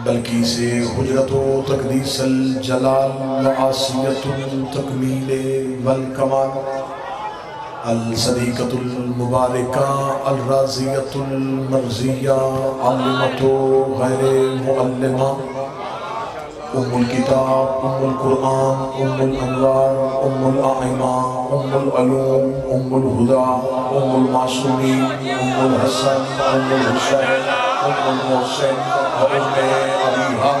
بلکہ سے حجرت و تقدیس الجلال و عاصیت التکمیل والکمال الصدیقۃ المبارکہ الرازیۃ المرضیہ عالمۃ غیر معلمہ ام الکتاب ام القرآن ام الانوار ام الائمہ ام العلوم ام الہدیٰ ام المعصومین ام الحسن ام الحسین ام المحسن ام ابیہا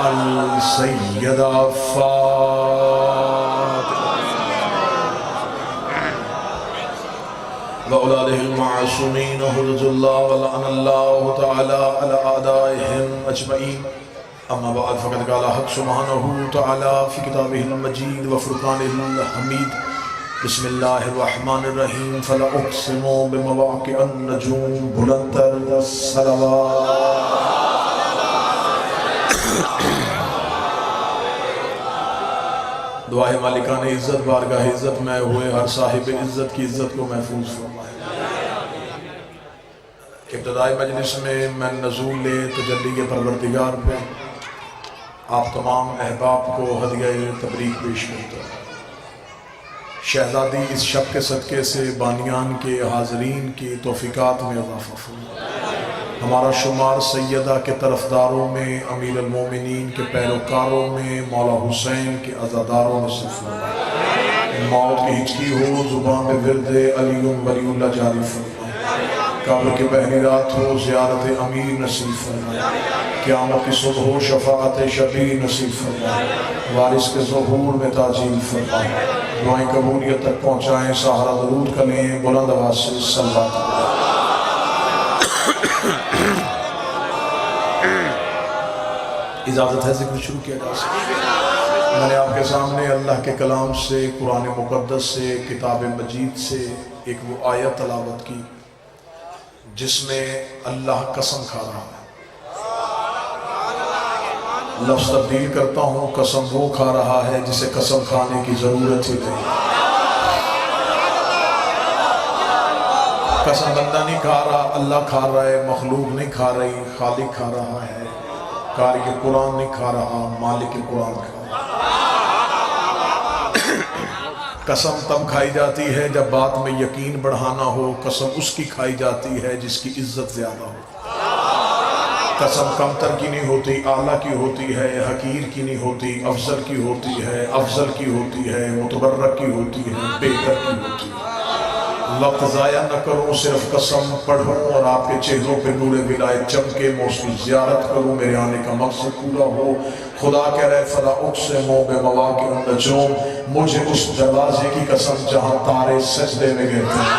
السیدہ فاطمہ وأولادہ المعصومین حفظ اللہ ولعن اللہ تعالی علی اعدائہم اجمعین اما بعد فقد قال حق سبحانہ تعالی فی کتابہ المجید وفرقانہ الحمید بسم اللہ الرحمن الرحیم فلا اقسم بمواقع النجوم بلندتر الصلوات دعائے مالکان عزت بارگاہ عزت میں ہوئے ہر صاحب عزت کی عزت کو محفوظ فرمائے۔ ابتدائی مجلس میں نزول تجلی پروردگار پہ آپ تمام احباب کو ہدیہ تبریک پیش کرتا ہے۔ شہزادی اس شب کے صدقے سے بانیان کے حاضرین کی توفیقات میں اضافہ فرمائے۔ ہمارا شمار سیدہ کے طرفداروں میں، امیر المومنین کے پیروکاروں میں، مولا حسین کے عزاداروں میں سے فرمائے۔ موت کی ہچکی ہو زبان میں ورد علی ولی اللہ جاری فرمائے۔ قبر کی پہلی رات ہو زیارت امیر نصیب فرمائے۔ قیامت کی صبح ہو شفاعت شفیع نصیب فرمائے۔ وارث کے ظہور میں تاجیل فرمائے۔ دعائیں قبولیت تک پہنچائیں، سہارا درود کریں بلند آواز سے صلوات علیہ۔ اجازت ہے ذکر شروع کیا جا سکتا ہے۔ میں نے آپ کے سامنے اللہ کے کلام سے، قرآن مقدس سے، کتاب مجید سے ایک وہ آیت تلاوت کی جس میں اللہ قسم کھا رہا ہے۔ لفظ تبدیل کرتا ہوں، قسم وہ کھا رہا ہے جسے قسم کھانے کی ضرورت ہی نہیں۔ قسم بندہ نہیں کھا رہا، اللہ کھا رہا ہے، مخلوق نہیں کھا رہی، خالق کھا رہا ہے۔ قاری کے قرآن نہیں کھا رہا، مالک کے قرآن کھا رہا۔ قسم تب کھائی جاتی ہے جب بات میں یقین بڑھانا ہو۔ قسم اس کی کھائی جاتی ہے جس کی عزت زیادہ ہو۔ قسم کمتر کی نہیں ہوتی، اعلیٰ کی ہوتی ہے، حقیر کی نہیں ہوتی، افضل کی ہوتی ہے، افضل کی ہوتی ہے، متبرک کی ہوتی ہے، بہتر کی ہوتی ہے۔ وقت ضائع نہ کروں، صرف قسم پڑھوں اور آپ کے چہروں پہ نور ولایت چمکے، میں اس کی زیارت کروں، میرے آنے کا مقصد پورا ہو۔ خدا کہہ رہے فلا اقسم بمواقع النجوم، مجھے اس دروازے کی قسم جہاں تارے سجدے میں گرتے ہیں۔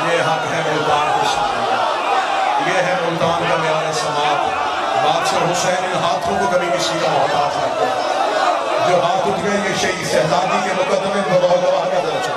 یہ حق ہے ملتان کو سمجھنا، یہ ہے ملتان کا معیار سماعت۔ بادشاہ حسین ان ہاتھوں کو کبھی کسی کا محتاج نہ کرتا۔ جو ہاتھ اٹھ گئے یہ شہید شہزادی کے مقدمے میں بغاوت کا درجہ۔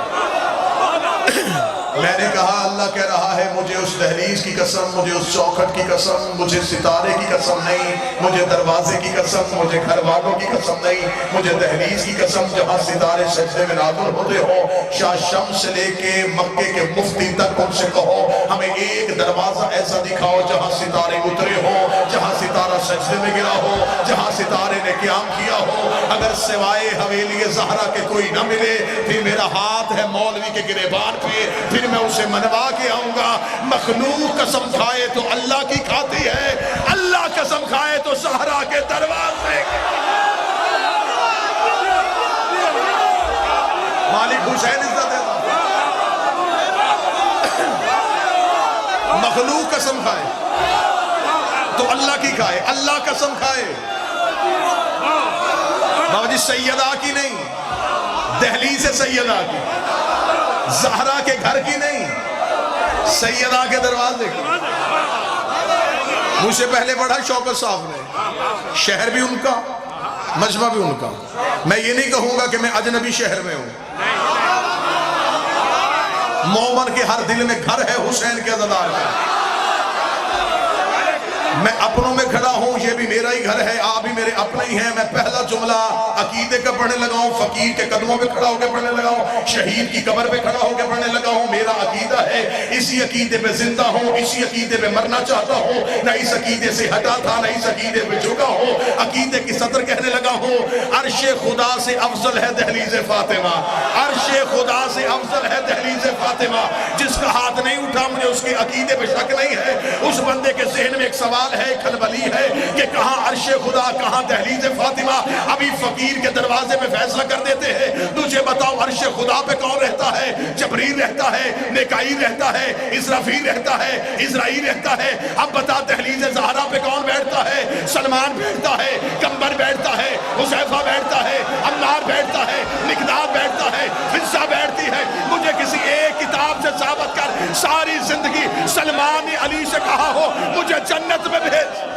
میں نے کہا اللہ کہہ رہا ہے مجھے اس دہلیز کی قسم، مجھے اس چوکھٹ کی قسم، مجھے ستارے کی قسم نہیں، مجھے دروازے کی قسم، مجھے گھر والوں کی قسم نہیں، مجھے دہلیز کی قسم جہاں ستارے سجدے میں نازل ہوتے ہو۔ شاہ شمس سے لے کے مکے کے مفتی تک ان سے کہو ہمیں ایک دروازہ ایسا دکھاؤ جہاں ستارے اترے ہو، جہاں ستارہ سجدے میں گرا ہو، جہاں ستارے نے قیام کیا ہو۔ اگر سوائے حویلی زہرا کے کوئی نہ ملے، پھر میرا ہاتھ ہے مولوی کے گریبان پہ، پھر میں اسے منوا کے آؤں گا۔ مخلوق قسم کھائے تو اللہ کی کھاتی ہے، اللہ قسم کھائے تو زہرا کے دروازے کی۔ مالک حسین عزت دیتا۔ مخلوق قسم کھائے تو اللہ کی کھائے، اللہ قسم کھائے بابا جی سیدہ کی نہیں، دہلیز سے سیدہ کی، زہرا کے گھر کی نہیں، سیدہ کے دروازے کی۔ مجھ سے پہلے پڑھا شوکت صاحب نے، شہر بھی ان کا، مجمع بھی ان کا۔ میں یہ نہیں کہوں گا کہ میں اجنبی شہر میں ہوں۔ مومن کے ہر دل میں گھر ہے حسین کے عزادار کا۔ میں اپنے اپنوں میں کھڑا ہوں، یہ بھی میرا ہی گھر ہے، آپ بھی میرے اپنے ہی ہیں۔ میں پہلا جملہ عقیدے کا پڑھنے لگا ہوں، فقیر کے قدموں پہ کھڑا ہو کے پڑھنے لگا ہوں، شہید کی قبر پہ کھڑا ہو کے پڑھنے لگا ہوں۔ میرا عقیدہ ہے، اسی عقیدے پہ زندہ ہوں، اسی عقیدے پہ مرنا چاہتا ہوں، نہ اس عقیدے سے ہٹا تھا، نہ اس عقیدے پہ جھکا ہوں۔ عقیدے کی صدر کہنے لگا ہوں، عرش خدا سے افضل ہے دہلیز فاطمہ، عرش خدا سے افضل ہے دہلیز فاطمہ۔ جس کا ہاتھ نہیں اٹھا، مجھے اس کے عقیدے پہ شک نہیں ہے۔ اس بندے کے ذہن میں ایک سوال ہے، ایک کھلبلی ہے کہ کہاں عرش خدا، کہاں دہلیز فاطمہ۔ ابھی فقیر کے دروازے میں فیصلہ کر دیتے ہیں۔ تجھے بتاؤ عرش خدا پہ کون رہتا ہے؟ جبریل رہتا ہے، میکائیل رہتا ہے، اسرافیل رہتا ہے، اسرائیل رہتا ہے۔ اب بتا دہلیز زہرا پہ کون بیٹھتا ہے؟ سلمان بیٹھتا ہے، کمبر بیٹھتا ہے، حذیفہ بیٹھتا ہے، عمار بیٹھتا ہے، مقداد بیٹھتا ہے، حفصہ بیٹھتی ہے۔ مجھے کسی ایک کتاب سے ثابت کر، ساری زندگی سلمان نے علی سے کہا ہو مجھے جنت میں بھیج۔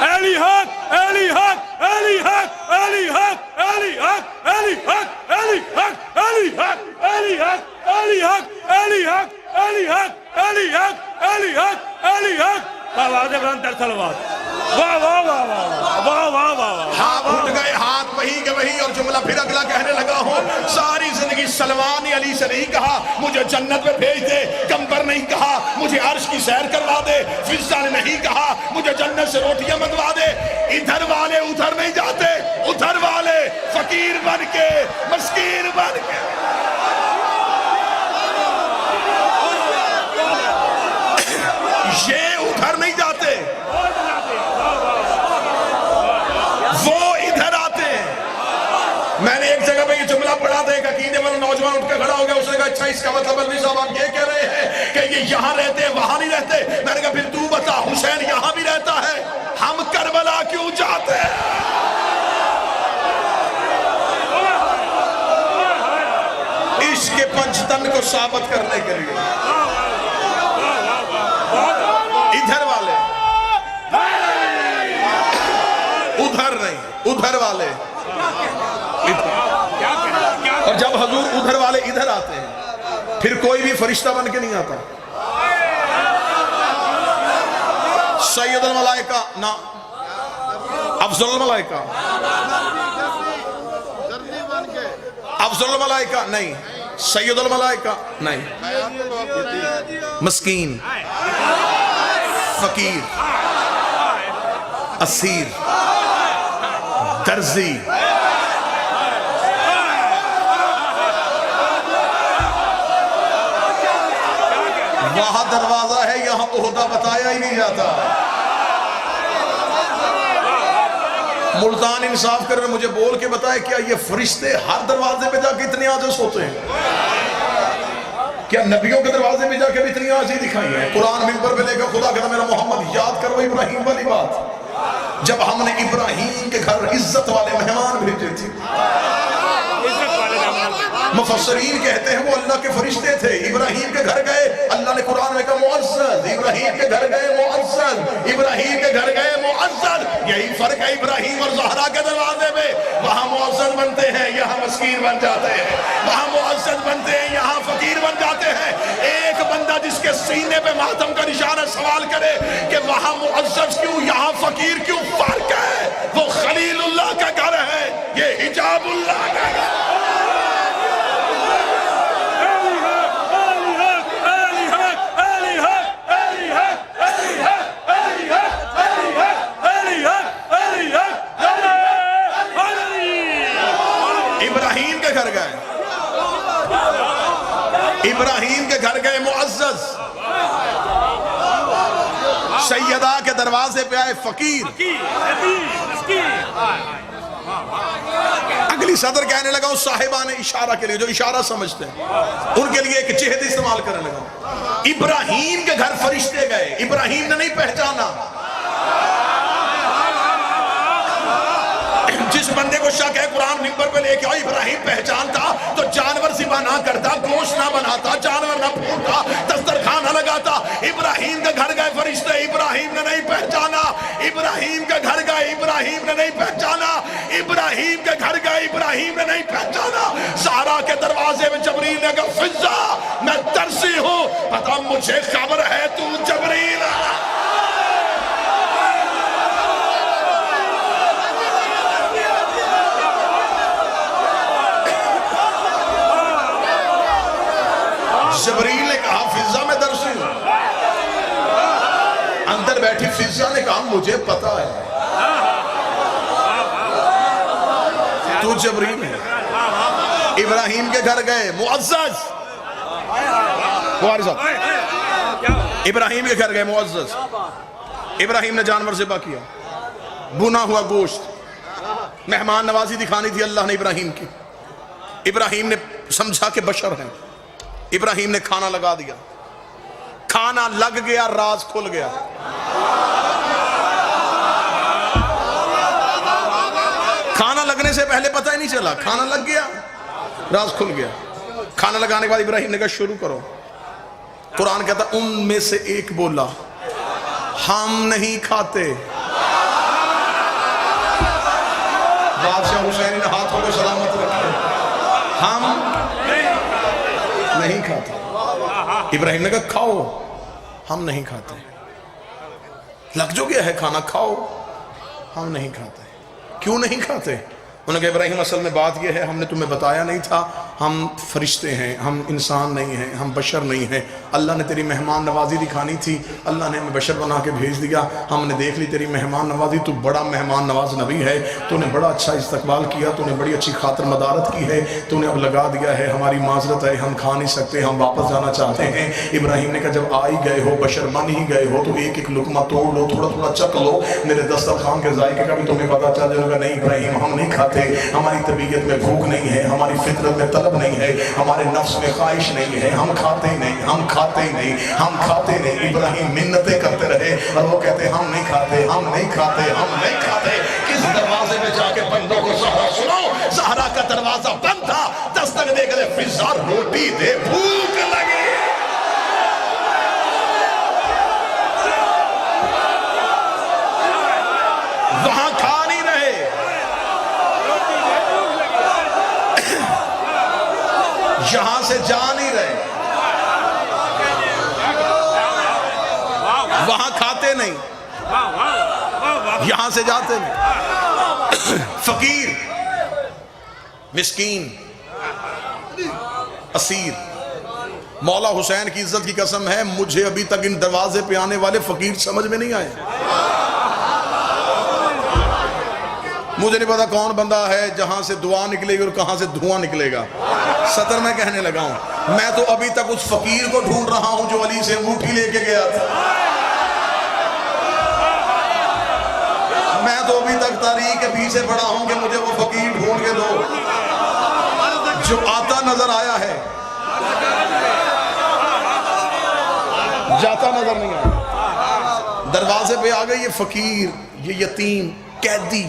علی حق، علی حق، علی حق، علی حق، علی حق، علی حق، علی حق، علی حق، علی حق، علی حق، علی حق، علی حق، علی حق، علی حق، علی حق۔ آواز بلند تر صلوات۔ واہ واہ واہ واہ واہ واہ واہ۔ ہاتھ اٹھ گئے، ہاتھ وہی کے وہی، اور جملہ پھر اگلا کہنے لگا ہوں، ساری زندگی سلمان نے علی سے نہیں کہا مجھے جنت میں بھیج دے، کمبر نہیں کہا مجھے عرش کی سیر کروا دے، فضہ نے نہیں کہا مجھے جنت سے روٹیاں منگوا دے۔ ادھر والے ادھر نہیں جاتے، ادھر والے فقیر بن کے، مسکین بن کے، یہ ادھر نہیں جاتے، وہ ادھر آتے ہیں۔ میں نے ایک جگہ پہ یہ جملہ پڑھا تھا، ایک عقیدے والا نوجوان اٹھ کے کھڑا ہو گیا، اس نے کہا اچھا اس کا مطلب مولوی صاحب آپ یہ کہہ رہے ہیں کہ یہ یہاں رہتے ہیں وہاں نہیں رہتے؟ میں نے کہا پھر تو بتا، حسین یہاں بھی رہتا ہے، ہم کربلا کیوں جاتے ہیں؟ عشق کے پنجتن کو ثابت کرنے کے لیے ادھر والے ادھر نہیں، ادھر والے اور جب حضور ادھر والے ادھر آتے ہیں، پھر کوئی بھی فرشتہ بن کے نہیں آتا۔ سید الملائکہ نہ، افضل الملائکہ، افضل الملائکہ نہیں، سید الملائکہ نہیں، مسکین، فقیر، اسیر، درزی، وہاں دروازہ ہے، یہاں عہدہ بتایا ہی نہیں جاتا۔ ملتان انصاف کر رہے مجھے بول کے بتائے کیا یہ فرشتے ہر دروازے پہ جا کے اتنے عاجز ہوتے ہیں؟ کیا نبیوں کے دروازے پہ جا کے بھی اتنی عاجزی دکھائی ہے؟ قرآن ممبر پہ لے کر خدا کہتا میرا محمد یاد کرو ابراہیم والی بات، جب ہم نے ابراہیم کے گھر عزت والے مہمان بھیجے تھے۔ مفسرین کہتے ہیں وہ اللہ کے فرشتے تھے، ابراہیم کے گھر گئے، اللہ نے قرآن میں کہا معزز، ابراہیم کے گھر گئے معزز، ابراہیم کے گھر گئے معزز۔ یہی فرق ہے ابراہیم اور زہرا کے دروازے میں، وہاں معزز بنتے ہیں، یہاں مسکین بن جاتے ہیں، وہاں معزز بنتے ہیں، یہاں فقیر بن جاتے ہیں۔ ایک بندہ جس کے سینے پہ ماتم کا نشانہ سوال کرے کہ وہاں معزز کیوں یہاں فقیر کیوں، فرق ہے، وہ خلیل اللہ کا گھر ہے، یہ حجاب اللہ کا گھر ہے۔ ابراہیم کے گھر گئے، ابراہیم کے گھر گئے معزز، سیدہ کے دروازے پہ آئے فقیر۔ اگلی صدر کہنے لگا اس صاحبان اشارہ کے لیے جو اشارہ سمجھتے ہیں، ان کے لیے ایک چہت استعمال کرنے لگا۔ ابراہیم کے گھر فرشتے گئے، ابراہیم نے نہیں پہچانا۔ جس بندے کو شک ہے قرآن ممبر پہ لے کے آؤ ابراہیم پہچانتا تو جانور ذبح نہ کرتا، گوشت نہ بناتا، جانور نہ پھونتا، دسترخوان نہ لگاتا۔ ابراہیم کے گھر گئے فرشتے، ابراہیم نے نہیں پہچانا۔ ابراہیم کے گھر گئے، ابراہیم نے نہیں پہچانا۔ ابراہیم کے گھر گئے، ابراہیم نے نہیں پہچانا۔ زہرا کے دروازے میں جبریل نے کہا فضہ میں ترسی ہوں پتا مجھے خبر ہے تو جبریل جبریل نے کہا فضا میں درسی ہوں. اندر بیٹھی فضا نے کہا مجھے پتا ہے تو جبریل ہے. ابراہیم کے گھر گئے معزز ابراہیم کے گھر گئے معزز. ابراہیم نے جانور ذبح کیا, بنا ہوا گوشت, مہمان نوازی دکھانی تھی اللہ نے ابراہیم کی. ابراہیم نے سمجھا کہ بشر ہیں. ابراہیم نے کھانا لگا دیا, کھانا لگ گیا, راز کھل گیا. کھانا لگنے سے پہلے پتہ ہی نہیں چلا, کھانا لگ گیا, راز کھل گیا. کھانا لگانے کے بعد ابراہیم نے کہا شروع کرو. قرآن کہتا ان میں سے ایک بولا ہم نہیں کھاتے. بادشاہ حسین نے ہاتھوں کو سلامت رکھے, ہم نہیں کھاتے. ابراہیم نے کہا کھاؤ. ہم نہیں کھاتے. لگ جو گیا ہے کھانا, کھاؤ. ہم نہیں کھاتے. کیوں نہیں کھاتے؟ انہوں نے کہا ابراہیم اصل میں بات یہ ہے ہم نے تمہیں بتایا نہیں تھا, ہم فرشتے ہیں, ہم انسان نہیں ہیں, ہم بشر نہیں ہیں. اللہ نے تیری مہمان نوازی دکھانی تھی, اللہ نے ہمیں بشر بنا کے بھیج دیا. ہم نے دیکھ لی تیری مہمان نوازی, تو بڑا مہمان نواز نبی ہے, تو نے بڑا اچھا استقبال کیا, تو نے بڑی اچھی خاطر مدارت کی ہے, تو نے اب لگا دیا ہے, ہماری معذرت ہے, ہم کھا نہیں سکتے, ہم واپس جانا چاہتے ہیں. ابراہیم نے کہا جب آ ہی گئے ہو, بشر بن ہی گئے ہو, تو ایک ایک لقمہ توڑ لو, تھوڑا تھوڑا چک لو, میرے دسترخوان کے ذائقے کا بھی تمہیں پتا چل جائے گا. نہیں ابراہیم ہم نہیں کھاتے, ہماری طبیعت میں بھوک نہیں ہے, ہماری فطرت میں طلب نہیں ہے, ہمارے نفس میں خواہش نہیں ہے, ہم کھاتے ہی نہیں, ہم کھاتے ہی نہیں, ہم کھاتے نہیں. ابراہیم منتیں کرتے رہے اور وہ کہتے ہم نہیں کھاتے, ہم نہیں کھاتے, ہم نہیں کھاتے. کس دروازے میں جا کے بندوں کو سہرا سناؤ, سہرا کا دروازہ بند تھا, دستک دے گئے فضا روٹی دے, بھوک لگی. وہاں کھا نہیں رہے, یہاں سے جا نہیں رہے, وہاں کھاتے نہیں, یہاں سے جاتے نہیں. فقیر, مسکین, اسیر. مولا حسین کی عزت کی قسم ہے مجھے ابھی تک ان دروازے پہ آنے والے فقیر سمجھ میں نہیں آئے. مجھے نہیں پتا کون بندہ ہے جہاں سے دعا نکلے گی اور کہاں سے دھواں نکلے گا. سطر میں کہنے لگا ہوں, میں تو ابھی تک اس فقیر کو ڈھونڈ رہا ہوں جو علی سے انگوٹھی لے کے گیا تھا. میں تو ابھی تک تاریخ کے پیچھے پڑا ہوں کہ مجھے وہ فقیر ڈھونڈ کے دو جو آتا نظر آیا ہے, جاتا نظر نہیں آیا. دروازے پہ آ گئے یہ فقیر, یہ یتیم, قیدی.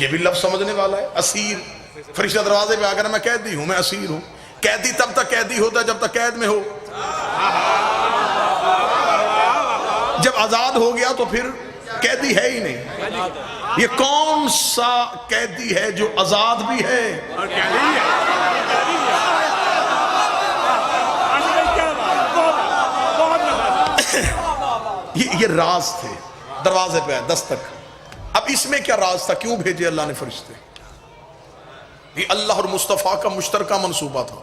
یہ بھی لفظ سمجھنے والا ہے. اسیر, فرشتہ دروازے پہ آ کر میں قیدی ہوں, میں اسیر ہوں. قیدی تب تک قیدی ہوتا ہے جب تک قید میں ہو, جب آزاد ہو گیا تو پھر قیدی ہے ہی نہیں. یہ کون سا قیدی ہے جو آزاد بھی ہے؟ یہ راز تھے. دروازے پہ دستک. اب اس میں کیا راز تھا, کیوں بھیجے اللہ نے فرشتے؟ یہ اللہ اور مصطفیٰ کا مشترکہ منصوبہ تھا.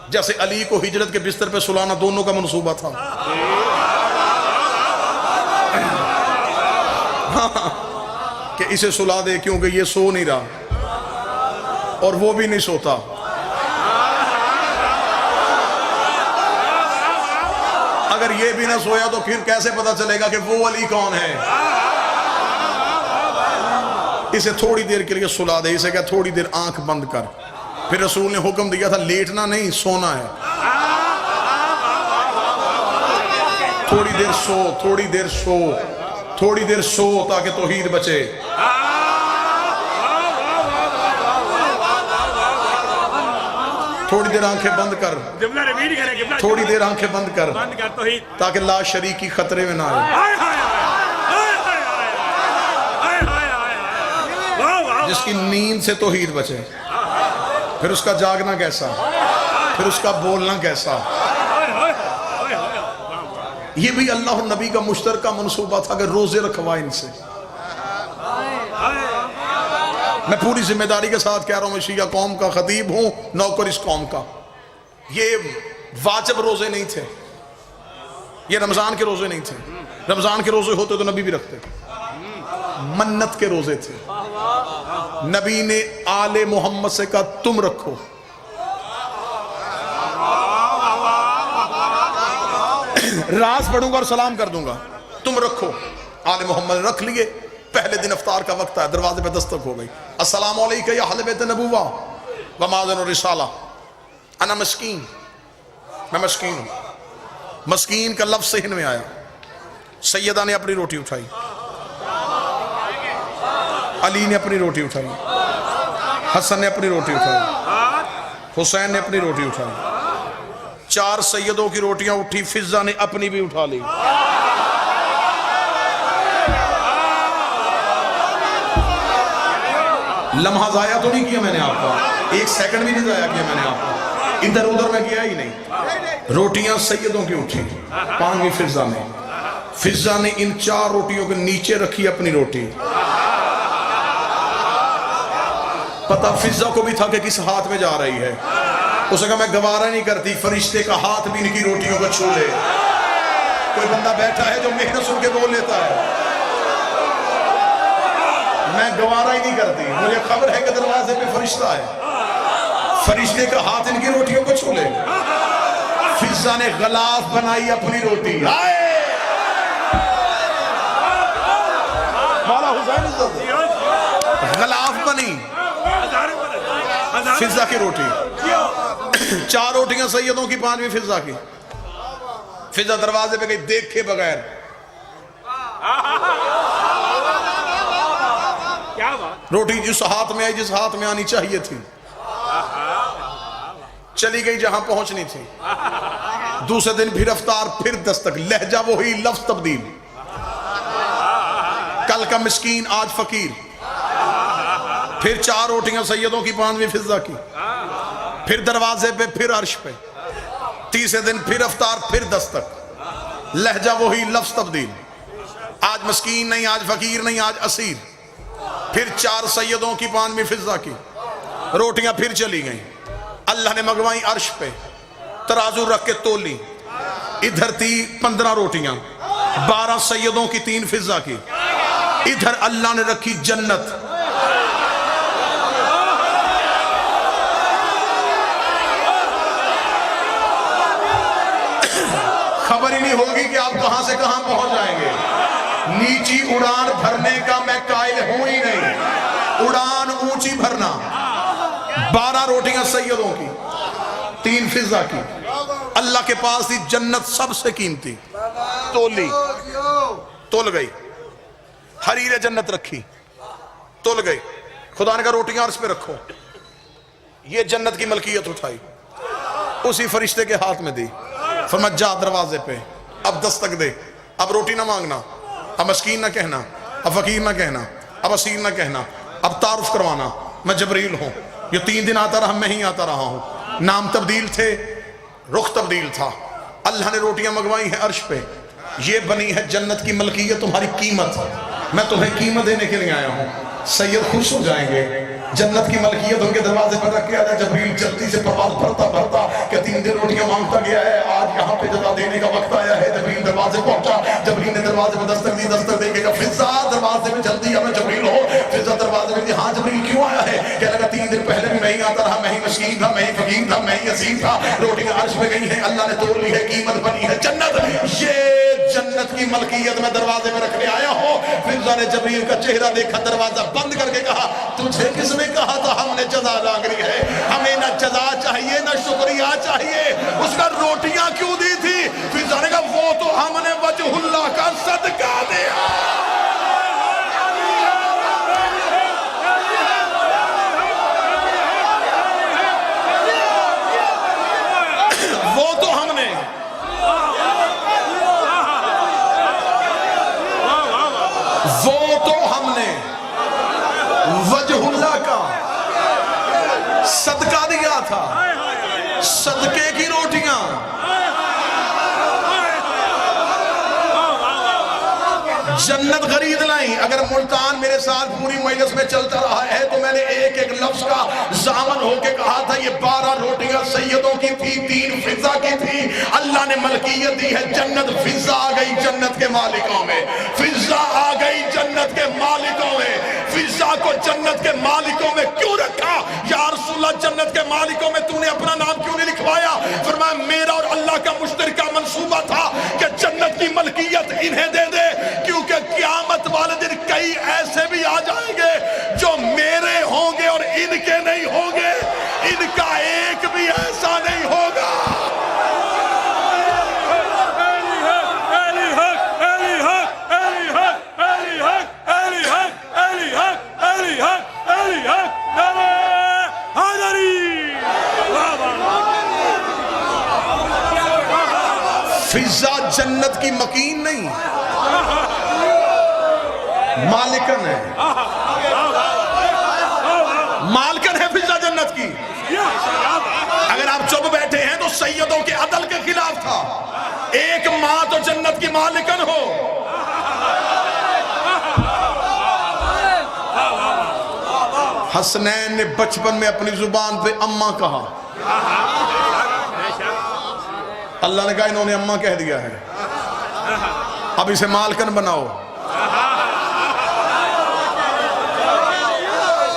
جیسے علی کو ہجرت کے بستر پہ سلانا دونوں کا منصوبہ تھا. کہ اسے سلا دے کیونکہ یہ سو نہیں رہا اور وہ بھی نہیں سوتا. اگر یہ بھی نہ سویا تو پھر کیسے پتا چلے گا کہ وہ علی کون ہے؟ اسے تھوڑی دیر کے لیے سلا دے. اسے کہا تھوڑی دیر آنکھ بند کر. پھر رسول نے حکم دیا تھا لیٹنا نہیں, سونا ہے. تھوڑی دیر سو, تھوڑی دیر سو, تھوڑی دیر سو تاکہ توحید بچے. تھوڑی دیر آنکھیں بند کر, تھوڑی دیر آنکھیں بند کر تاکہ لا شریکی خطرے میں نہ آئے. جس کی نیند سے توحید بچے, پھر اس کا جاگنا کیسا؟ پھر اس کا بولنا کیسا. یہ بھی اللہ اور نبی کا مشترکہ منصوبہ تھا کہ روزے رکھوا ان سے. میں پوری ذمہ داری کے ساتھ کہہ رہا ہوں، میں شیعہ قوم کا خطیب ہوں، نوکر اس قوم کا. یہ واجب روزے نہیں تھے، یہ رمضان کے روزے نہیں تھے. رمضان کے روزے ہوتے تو نبی بھی رکھتے. منت کے روزے تھے. نبی نے آل محمد سے کہا تم رکھو. راز پڑھوں گا اور سلام کر دوں گا، تم رکھو. آل محمد رکھ لیے. پہلے دن افطار کا وقت ہے، دروازے پہ دستک ہو گئی. السلام علیکم یا اہل بیت نبوہ و مادن الرسالہ. انا مسکین، میں مسکین ہوں. مسکین کا لفظ ذہن میں آیا. سیدہ نے اپنی روٹی اٹھائی، علی نے اپنی روٹی اٹھائی، حسن نے اپنی روٹی اٹھائی، حسین نے اپنی روٹی اٹھائی. 4 سیدوں کی روٹیاں اٹھی، فضہ نے اپنی بھی اٹھا لی. لمحہ ضائع تو نہیں کیا میں نے آپ کا، 1 سیکنڈ بھی نہیں ضائع کیا میں نے آپ کا. ادھر ادھر میں کیا ہی نہیں. روٹیاں سیدوں کی اٹھی، 5ویں فضہ نے. فضہ نے ان 4 روٹیوں کے نیچے رکھی اپنی روٹی. پتہ فضہ کو بھی تھا کہ کس ہاتھ میں جا رہی ہے. اس نے کہا میں گوارا نہیں کرتی فرشتے کا ہاتھ بھی ان کی روٹیوں کو چھو لے. کوئی بندہ بیٹھا ہے جو محنت سن کے بول لیتا ہے میں گوارا ہی نہیں کرتی، مجھے خبر ہے کہ دروازے پہ فرشتہ ہے، فرشتے کا ہاتھ ان کی روٹیوں کو چھو لے. فضہ نے غلاف بنائی اپنی روٹی. مولا حسین غلاف بنی فضہ کی روٹی. 4 روٹیاں سیدوں کی، 5ویں فضہ کی. فضہ دروازے پہ گئی دیکھے بغیر. روٹی جس ہاتھ میں آئی، جس ہاتھ میں آنی چاہیے تھی، چلی گئی جہاں پہنچنی تھی. دوسرے دن پھر افطار، پھر دستک، لہجہ وہی، لفظ تبدیل. کل کا مسکین آج فقیر. پھر 4 روٹیاں سیدوں کی، 5ویں فضہ کی. پھر دروازے پہ، پھر عرش پہ. تیسرے دن پھر افطار، پھر دستک، لہجہ وہی، لفظ تبدیل. آج مسکین نہیں، آج فقیر نہیں، آج اسیر. پھر 4 سیدوں کی، 5ویں فضہ کی. روٹیاں پھر چلی گئیں. اللہ نے منگوائی عرش پہ، ترازو رکھ کے تولی. ادھر تھی 15 روٹیاں، 12 سیدوں کی، 3 فضہ کی. ادھر اللہ نے رکھی جنت. خبر ہی نہیں ہوگی کہ آپ کہاں سے کہاں پہنچ جائیں گے. نیچی اڑان بھرنے کا میں قائل ہوں ہی نہیں. اڑان اونچی بھرنا. 12 روٹیاں سیدوں کی، 3 فضہ کی. اللہ کے پاس تھی جنت سب سے قیمتی. تولی، تول گئی. حریر جنت رکھی، تول گئی. خدا نے کہا روٹیاں عرش پہ رکھو. یہ جنت کی ملکیت اٹھائی، اسی فرشتے کے ہاتھ میں دی. فرمایا جا دروازے پہ، اب دستک دے. اب روٹی نہ مانگنا، اب مسکین نہ کہنا، اب فقیر نہ کہنا، اب اسیر نہ کہنا. اب تعارف کروانا، میں جبریل ہوں. یہ 3 دن آتا رہا، میں ہی آتا رہا ہوں. نام تبدیل تھے، رخ تبدیل تھا. اللہ نے روٹیاں منگوائی ہیں عرش پہ. یہ بنی ہے جنت کی ملکیت، تمہاری قیمت. میں تمہیں قیمت دینے کے لیے آیا ہوں. سید خوش ہو جائیں گے. جنت کی ملکیت ان کے دروازے پر رکھ کے آیا. جبریل جلدی سے پرواز بھرتا بھرتا کہ 3 دن روٹیاں مانگتا گیا ہے، آج یہاں پہ جزا دینے کا وقت آیا ہے. جبریل دروازے پہنچا. جبریل نے دروازے میں دستک دی. دستک دے کے فضہ دروازے میں جلدی آ، میں جبریل ہوں. فضہ دروازے میں دی. ہاں جبریل کیوں آیا ہے؟ کہنے لگا 3 دن پہلے بھی میں ہی آتا رہا، میں ہی مسکین تھا، میں ہی فقیر تھا، میں ہی اسیر تھا. روٹیاں عرش پہ گئی ہیں، اللہ نے توڑ لی ہے، قیمت بنی ہے جنت. یہ جنت کی ملکیت میں دروازے میں رکھنے آیا ہوں. فضہ نے جبریل کا چہرہ دیکھا، دروازہ بند کر کے کہا تجھے کس نے کہا تھا ہم نے جزا مانگنی ہے؟ ہمیں نہ جزا چاہیے نہ شکریہ چاہیے. اس کا روٹیاں کیوں دی تھی؟ فضہ نے کہا وہ تو ہم نے وجہ اللہ کا صدقہ دیا. وہ تو ہم نے وجہ اللہ کا صدقہ دیا تھا. صدقے کی روٹیاں، جنت خرید لائیں۔ اگر ملتان میرے ساتھ پوری مجلس میں چلتا رہا ہے تو میں نے ایک ایک لفظ کا ضامن ہو کے کہا تھا، یہ 12 روٹیاں سیدوں کی تھی، 3 فضا کی تھی۔ اللہ نے ملکیت دی ہے، جنت فضا آ گئی جنت کے مالکوں میں، فضا آ گئی جنت کے مالکوں میں۔ فضا کو جنت کے مالکوں میں کیوں رکھا یا رسول اللہ؟ جنت کے مالکوں میں تو نے اپنا نام کیوں نہیں لکھوایا؟ فرمایا میرا اور اللہ کا مشترکہ منصوبہ تھا کہ جنت کی ملکیت انہیں دے دے، کیونکہ قیامت والے دن کئی ایسے بھی آ جائیں گے جو میرے ہوں گے اور ان کے نہیں ہوں گے، ان کا ایک بھی ایسا نہیں ہوگا۔ فضا جنت کی مکین نہیں، مالکن ہے، مالکن ہے فضا جنت کی۔ اگر آپ چپ بیٹھے ہیں تو سیدوں کے عدل کے خلاف تھا۔ ایک ماں تو جنت کی مالکن ہو۔ حسنین نے بچپن میں اپنی زبان پہ اماں کہا، اللہ نے کہا انہوں نے اماں کہہ دیا ہے، اب اسے مالکن بناؤ۔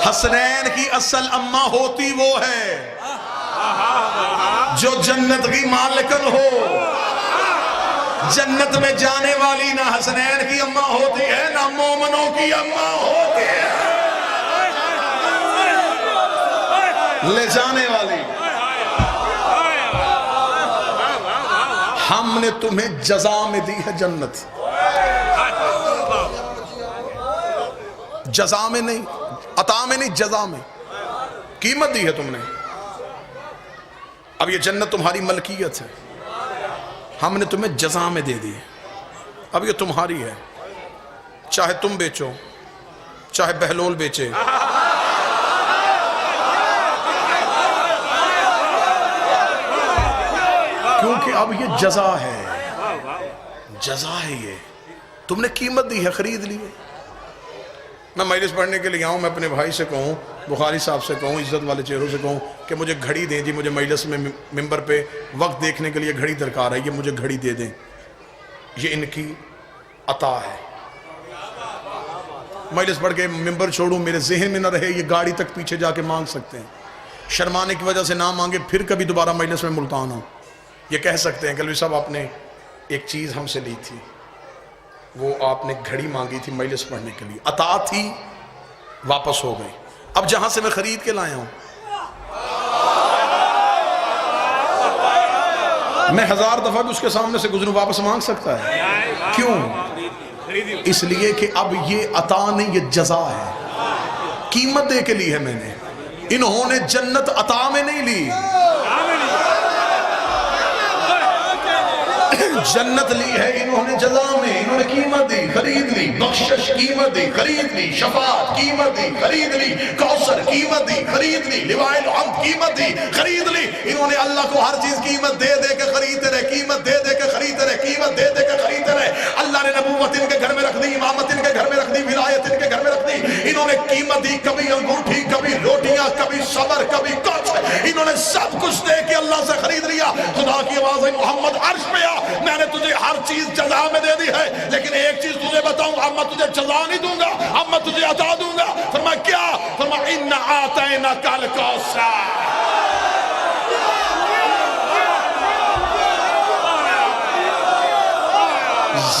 حسنین کی اصل اماں ہوتی وہ ہے جو جنت کی مالکن ہو۔ جنت میں جانے والی نہ حسنین کی اماں ہوتی ہے نہ مومنوں کی اماں ہوتی ہے، لے جانے والی۔ ہم نے تمہیں جزا میں دی ہے جنت، جزا میں نہیں، عطا میں نہیں، جزا میں قیمت دی ہے تم نے۔ اب یہ جنت تمہاری ملکیت ہے، ہم نے تمہیں جزا میں دے دی، اب یہ تمہاری ہے، چاہے تم بیچو چاہے بہلول بیچے۔ کیونکہ اب یہ جزا ہے، جزا ہے، یہ تم نے قیمت دی ہے، خرید لی ہے۔ میں مجلس پڑھنے کے لیے آؤں، میں اپنے بھائی سے کہوں، بخاری صاحب سے کہوں، عزت والے چہروں سے کہوں کہ مجھے گھڑی دیں جی، مجھے مجلس میں ممبر پہ وقت دیکھنے کے لیے گھڑی درکار ہے، یہ مجھے گھڑی دے دیں، یہ ان کی عطا ہے۔ مجلس پڑھ کے ممبر چھوڑوں، میرے ذہن میں نہ رہے یہ گاڑی تک پیچھے جا کے مانگ سکتے ہیں، شرمانے کی وجہ سے نہ مانگے، پھر کبھی دوبارہ مجلس میں ملتان ہوں، یہ کہہ سکتے ہیں کہ علیہ صاحب آپ نے ایک چیز ہم سے لی تھی، وہ آپ نے گھڑی مانگی تھی مجلس پڑھنے کے لیے، عطا تھی، واپس ہو گئی، اب جہاں سے میں خرید کے لایا ہوں۔ میں 1000 دفعہ بھی اس کے سامنے سے گزروں، واپس مانگ سکتا ہے؟ کیوں؟ اس لیے کہ اب یہ عطا نہیں، یہ جزا ہے، قیمت دے کے لی ہے میں نے۔ انہوں نے جنت عطا میں نہیں لی، جنت لی ہے انہوں نے جزا میں، انہوں نے قیمت دی، خرید لی، بخشش قیمت دی، خرید لی، شفاعت قیمت دی، خرید لی، کوثر قیمت دی، خرید لی، لوائے الحمد قیمت دی، خرید لی۔ انہوں نے اللہ کو ہر چیز قیمت دے دے کے خریدتے رہے، قیمت دے دے کے خریدتے رہے، قیمت دے دے کے خریدتے رہے۔ اللہ نے نبوت ان کے گھر میں رکھ دی، امامت ان کے گھر میں رکھ دی، ولایت ان کے گھر میں رکھ دی۔ انہوں نے قیمت دی، کبھی انگوٹھی، کبھی روٹیاں، کبھی صبر، کبھی کچھ، انہوں نے سب کچھ دے کے اللہ سے خرید لیا۔ خدا کی آواز ہے محمد عرش پہ آ، میں نے تجھے ہر چیز جزا میں دے دی ہے، لیکن ایک چیز تجھے بتاؤں، اب میں تجھے جزا نہیں دوں گا، اب میں تجھے عطا دوں گا۔ فرمایا کیا؟ فرمایا اِنَّ آتَيْنَكَ الْكَوْثَرَ،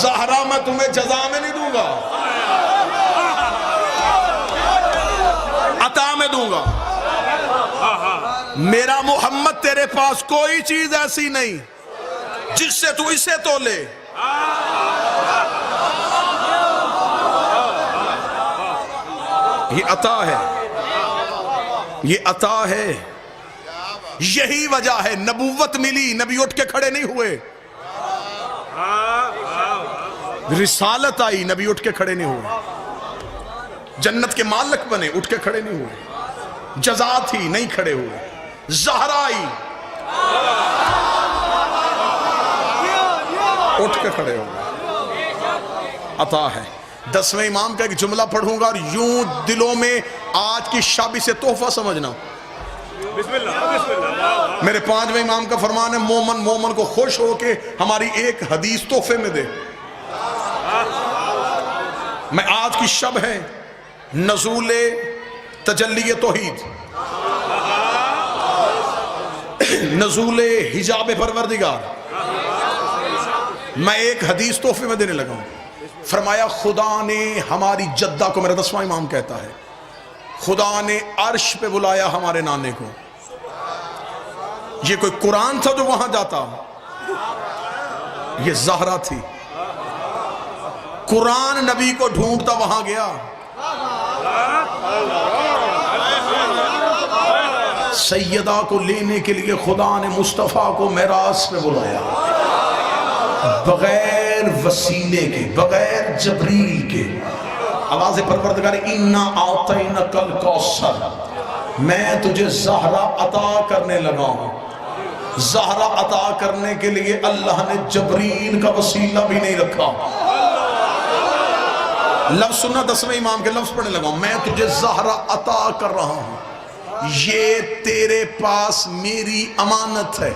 زہرا میں تمہیں جزا میں نہیں دوں گا، عطا میں دوں گا۔ میرا محمد تیرے پاس کوئی چیز ایسی نہیں جس سے تو اسے تولے، یہ عطا ہے، یہ عطا ہے۔ یہی وجہ ہے نبوت ملی، نبی اٹھ کے کھڑے نہیں ہوئے، رسالت آئی، نبی اٹھ کے کھڑے نہیں ہوئے، جنت کے مالک بنے، اٹھ کے کھڑے نہیں ہوئے، جزا تھی، نہیں کھڑے ہوئے، زہرا آئی، اٹھ کے کھڑے ہو گئے. عطا ہے. 10ویں امام کا ایک جملہ پڑھوں گا اور یوں دلوں میں آج کی شب اسے تحفہ سمجھنا. بسم اللہ بسم اللہ. میرے 5ویں امام کا فرمان ہے مومن کو خوش ہو کے ہماری ایک حدیث تحفے میں دے. میں آج کی شب ہے نزول تجلی توحید، نزول حجاب پروردگار، میں ایک حدیث تحفے میں دینے لگا ہوں. فرمایا خدا نے ہماری جدہ کو، میرا 10واں امام کہتا ہے، خدا نے عرش پہ بلایا ہمارے نانے کو. یہ کوئی قرآن تھا جو وہاں جاتا، یہ زہرا تھی. قرآن نبی کو ڈھونڈتا وہاں گیا. سیدہ کو لینے کے لیے خدا نے مصطفیٰ کو معراج پہ بلایا، بغیر وسیلے کے، بغیر جبریل کے. آواز پروردگار اِنَّا أَعْطَيْنَكَ الْكَوْثَرَ، میں تجھے زہرا عطا کرنے لگا ہوں. زہرا عطا کرنے کے لیے اللہ نے جبریل کا وسیلہ بھی نہیں رکھا. لفظ سننا، 10ویں امام کے لفظ پڑھنے لگا ہوں. میں تجھے زہرا عطا کر رہا ہوں، یہ تیرے پاس میری امانت ہے.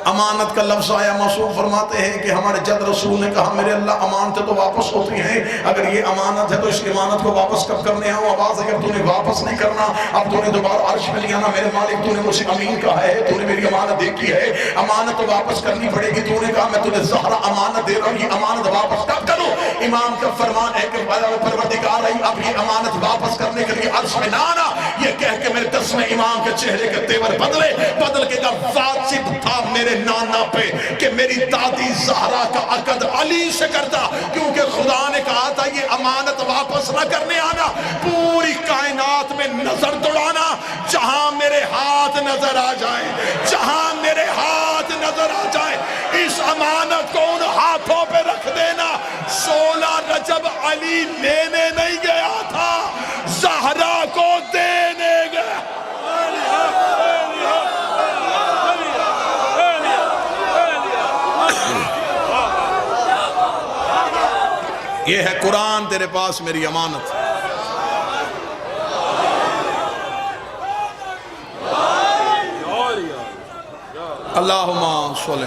امانت کا لفظ آیا، معصوم فرماتے ہیں کہ ہمارے جد رسول نے کہا میرے اللہ امانتیں تو واپس ہوتی ہیں، اگر یہ امانت ہے تو اس امانت کو واپس کب کرنے آؤں؟ آواز ہے کہ اب تو نے واپس نہیں کرنا، اب تو نے دوبارہ عرش میں لیا نا. میرے مالک تو نے مجھے امین کہا ہے، تو نے میری امانت دیکھی ہے، امانت تو واپس کرنی پڑے گی. تو نے کہا میں تجھے زہرا امانت دے رہا ہوں، یہ امانت واپس کب کروں؟ امام کا فرمان ہے کہ پروردگار رہی اب یہ امانت واپس کرنے کے لیے عرش میں نہ آنا. یہ کہہ کے میرے 10ویں امام کے چہرے کے تیور بدل کے کہا واجب تھا میرے نانا پہ کہ میری دادی زہرا کا عقد علی سے کرتا، کیونکہ خدا نے کہا تھا یہ امانت واپس نہ کرنے آنا. پوری کائنات میں نظر دوڑانا، جہاں میرے ہاتھ نظر آ جائیں، جہاں میرے ہاتھ نظر آ جائیں، اس امانت کو ان ہاتھوں پہ رکھ دینا. 16 رجب علی لینے نہیں گیا تھا، زہرا کو دینے گیا. یہ ہے قرآن تیرے پاس میری امانت. اللہم صلی.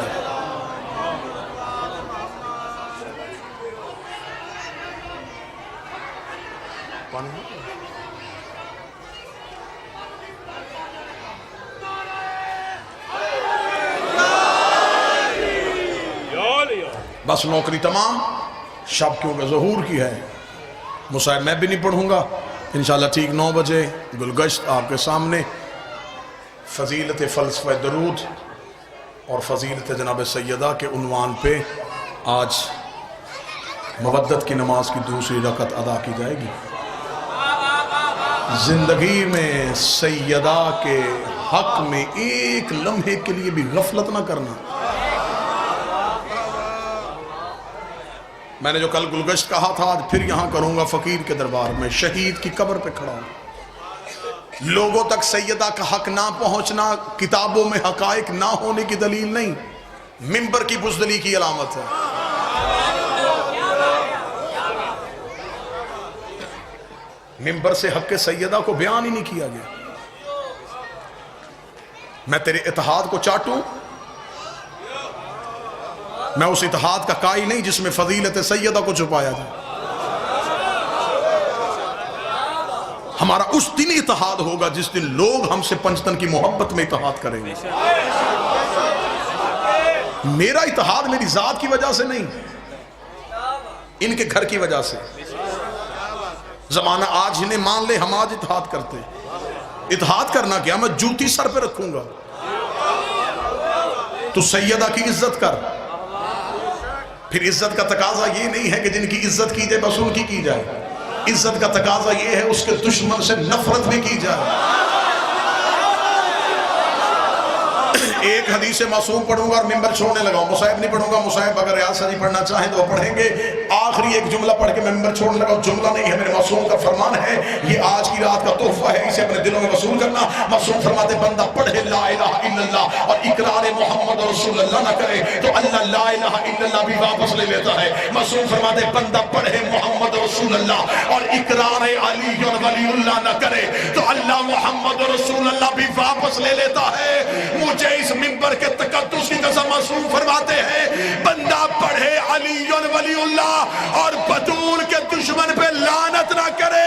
بس نوکری تمام، شب کیونکہ ظہور کی ہے. مصاحب میں بھی نہیں پڑھوں گا انشاءاللہ. ٹھیک 9 بجے گلگشت آپ کے سامنے. فضیلت فلسفہ درود اور فضیلت جناب سیدہ کے عنوان پہ آج مودت کی نماز کی دوسری رکعت ادا کی جائے گی. زندگی میں سیدہ کے حق میں ایک لمحے کے لیے بھی غفلت نہ کرنا. میں نے جو کل گلگشت کہا تھا آج پھر یہاں کروں گا. فقیر کے دربار میں شہید کی قبر پہ کھڑا ہوں. لوگوں تک سیدہ کا حق نہ پہنچنا کتابوں میں حقائق نہ ہونے کی دلیل نہیں، منبر کی بزدلی کی علامت ہے. منبر سے حق سیدہ کو بیان ہی نہیں کیا گیا. میں تیرے اتحاد کو چاٹوں، میں اس اتحاد کا قائل نہیں جس میں فضیلت سیدہ کو چھپایا تھا. ہمارا اس دن اتحاد ہوگا جس دن لوگ ہم سے پنجتن کی محبت میں اتحاد کریں گے. میرا اتحاد میری ذات کی وجہ سے نہیں، ان کے گھر کی وجہ سے. زمانہ آج انہیں مان لے، ہم آج اتحاد کرتے. اتحاد کرنا کیا، میں جوتی سر پہ رکھوں گا. تو سیدہ کی عزت کر. پھر عزت کا تقاضا یہ نہیں ہے کہ جن کی عزت کی جائے بس ان کی جائے. عزت کا تقاضا یہ ہے اس کے دشمن سے نفرت بھی کی جائے. ایک حدیث معصوم پڑھوں گا اور منبر چھوڑنے لگا ہوں. مصاحب نہیں پڑھوں گا. مصاحب اگر ریاض سری پڑھنا چاہیں تو وہ پڑھیں گے. آخری ایک جملہ پڑھ کے میں منبر چھوڑنے لگا ہوں. جملہ نہیں ہے، میرے معصوم کا فرمان ہے، یہ آج کی رات کا تحفہ ہے، اسے اپنے دلوں میں وصول کرنا. معصوم فرماتے بندہ پڑھے لا الہ الا الا اللہ اور اقرار محمد رسول اللہ نہ کرے تو اللہ لا الہ الا اللہ بھی واپس لے لیتا ہے. معصوم فرماتے بندہ پڑھے محمد رسول اللہ اور اقرار علی ولی اللہ نہ کرے تو اللہ محمد رسول اللہ بھی واپس لے لیتا ہے. مجھے اس منبر کے تقدس کی قسم معصوم فرماتے ہیں بندہ پڑھے علی ولی اللہ اور بطول کے دشمن پہ لعنت نہ کرے